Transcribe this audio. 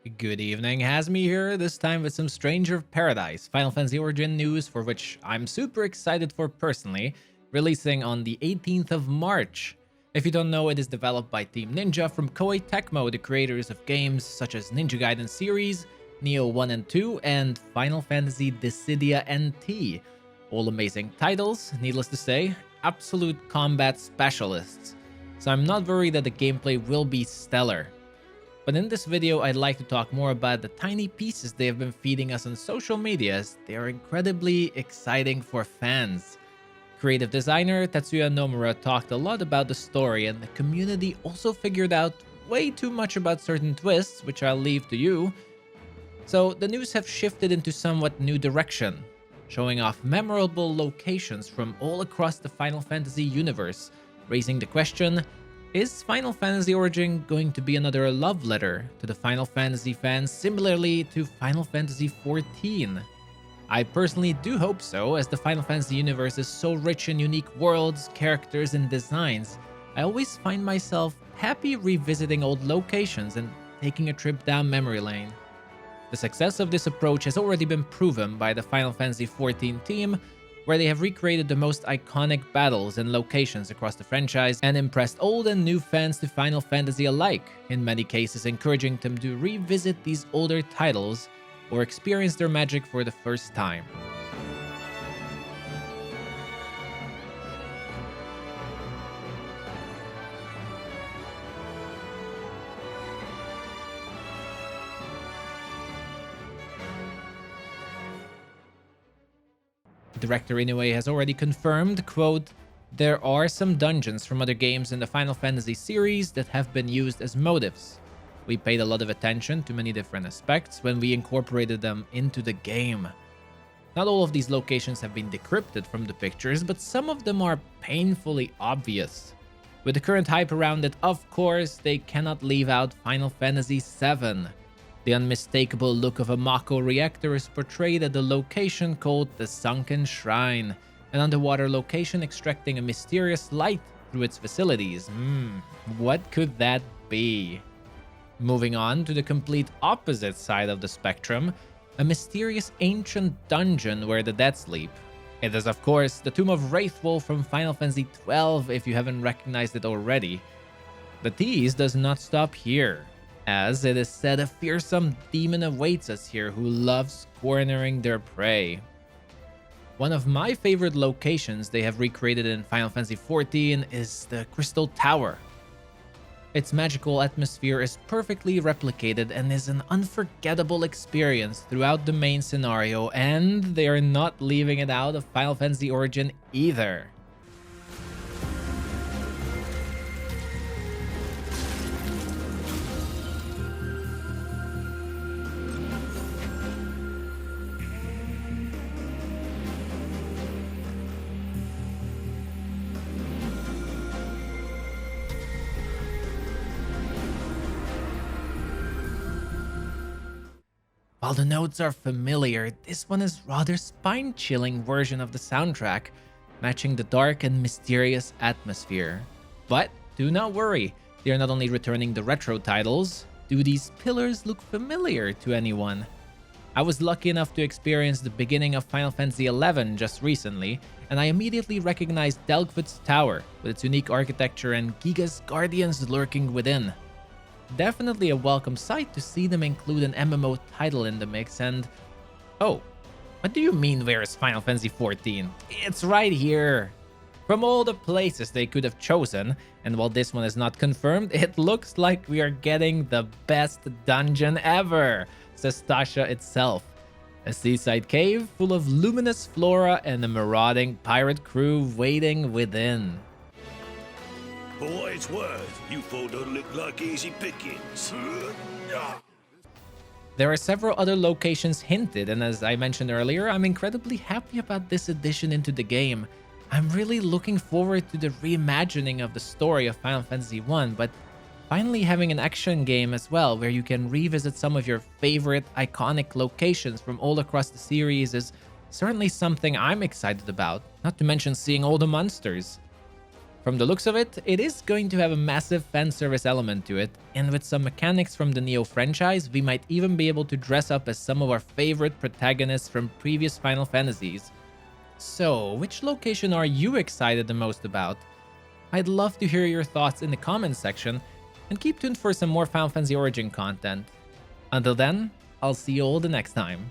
Good evening, Hasme here, this time with some Stranger of Paradise Final Fantasy Origin news, for which I'm super excited for personally, releasing on the 18th of March. If you don't know, it is developed by Team Ninja from Koei Tecmo, the creators of games such as Ninja Gaiden series, Neo 1 and 2, and Final Fantasy Dissidia NT. All amazing titles, needless to say, absolute combat specialists. So I'm not worried that the gameplay will be stellar. But in this video, I'd like to talk more about the tiny pieces they have been feeding us on social media, as they are incredibly exciting for fans. Creative designer Tetsuya Nomura talked a lot about the story, and the community also figured out way too much about certain twists, which I'll leave to you. So the news have shifted into somewhat new direction, showing off memorable locations from all across the Final Fantasy universe, raising the question, is Final Fantasy Origin going to be another love letter to the Final Fantasy fans similarly to Final Fantasy XIV? I personally do hope so, as the Final Fantasy universe is so rich in unique worlds, characters, and designs. I always find myself happy revisiting old locations and taking a trip down memory lane. The success of this approach has already been proven by the Final Fantasy XIV team, where they have recreated the most iconic battles and locations across the franchise and impressed old and new fans to Final Fantasy alike, in many cases encouraging them to revisit these older titles or experience their magic for the first time. Director Inoue has already confirmed, quote, "There are some dungeons from other games in the Final Fantasy series that have been used as motifs. We paid a lot of attention to many different aspects when we incorporated them into the game. Not all of these locations have been decrypted from the pictures, but some of them are painfully obvious. With the current hype around it, of course, they cannot leave out Final Fantasy VII. The unmistakable look of a Mako reactor is portrayed at the location called the Sunken Shrine, an underwater location extracting a mysterious light through its facilities. What could that be?" Moving on to the complete opposite side of the spectrum, a mysterious ancient dungeon where the dead sleep. It is, of course, the Tomb of Wraithful from Final Fantasy XII, if you haven't recognized it already. The tease does not stop here, as it is said a fearsome demon awaits us here who loves cornering their prey. One of my favorite locations they have recreated in Final Fantasy XIV is the Crystal Tower. Its magical atmosphere is perfectly replicated and is an unforgettable experience throughout the main scenario, and they are not leaving it out of Final Fantasy Origin either. While the notes are familiar, this one is rather spine-chilling version of the soundtrack, matching the dark and mysterious atmosphere. But do not worry, they are not only returning the retro titles. Do these pillars look familiar to anyone? I was lucky enough to experience the beginning of Final Fantasy XI just recently, and I immediately recognized Delgwood's Tower with its unique architecture and Giga's guardians lurking within. Definitely a welcome sight to see them include an MMO title in the mix. And oh, what do you mean where is Final Fantasy XIV? It's right here! From all the places they could have chosen, and while this one is not confirmed, it looks like we are getting the best dungeon ever, says Tasha itself. A seaside cave full of luminous flora and a marauding pirate crew waiting within. For what it's worth, you four don't look like easy pickings. There are several other locations hinted, and as I mentioned earlier, I'm incredibly happy about this addition into the game. I'm really looking forward to the reimagining of the story of Final Fantasy I, but finally having an action game as well, where you can revisit some of your favorite iconic locations from all across the series, is certainly something I'm excited about, not to mention seeing all the monsters. From the looks of it, it is going to have a massive fan service element to it, and with some mechanics from the Neo franchise, we might even be able to dress up as some of our favorite protagonists from previous Final Fantasies. So, which location are you excited the most about? I'd love to hear your thoughts in the comments section, and keep tuned for some more Final Fantasy Origin content. Until then, I'll see you all the next time.